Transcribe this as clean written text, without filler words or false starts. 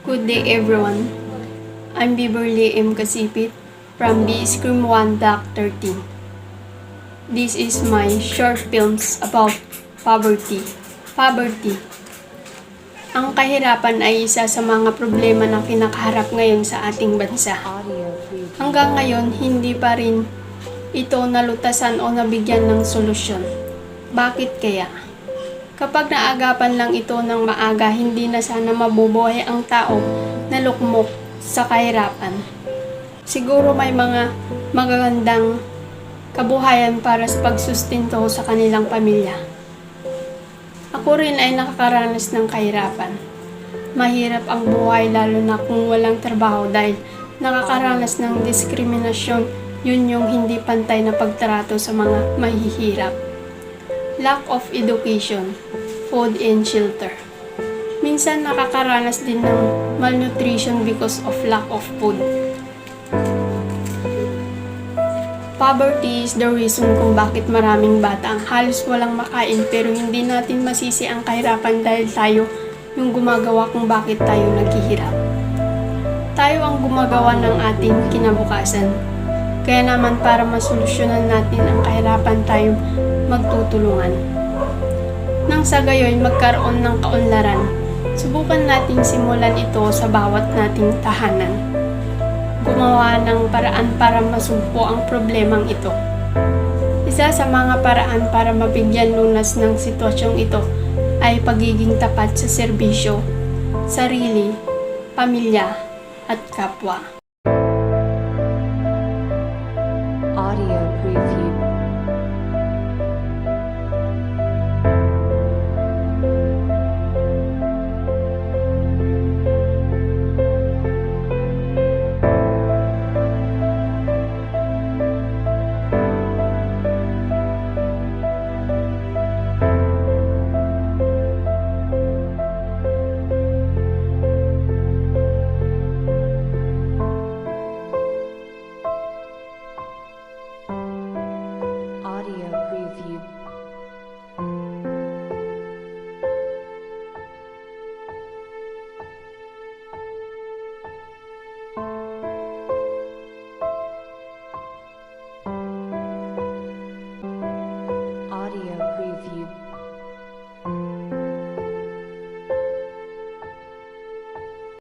Good day everyone. I'm Beverly M. Kasipit from the Scream 1 Doc 13. This is my short films about poverty. Poverty. Ang kahirapan ay isa sa mga problema na kinakaharap ngayon sa ating bansa. Hanggang ngayon, hindi pa rin ito nalutasan o nabigyan ng solusyon. Bakit kaya? Kapag naagapan lang ito ng maaga, hindi na sana mabubuhay ang tao na lukmok sa kahirapan. Siguro may mga magagandang kabuhayan para sa pagsustinto sa kanilang pamilya. Ako rin ay nakakaranas ng kahirapan. Mahirap ang buhay lalo na kung walang trabaho dahil nakakaranas ng diskriminasyon. Yun yung hindi pantay na pagtrato sa mga mahihirap. Lack of education, food and shelter. Minsan nakakaranas din ng malnutrition because of lack of food. Poverty is the reason kung bakit maraming bata ang halos walang makain, pero hindi natin masisi ang kahirapan dahil tayo yung gumagawa kung bakit tayo naghihirap. Tayo ang gumagawa ng ating kinabukasan. Kaya naman para masolusyonan natin ang kahirapan, tayo magtutulungan. Nang sa gayon magkaroon ng kaunlaran, subukan nating simulan ito sa bawat nating tahanan. Gumawa ng paraan para masugpo ang problemang ito. Isa sa mga paraan para mabigyan lunas ng sitwasyong ito ay pagiging tapat sa serbisyo, sarili, pamilya, at kapwa. Audio preview.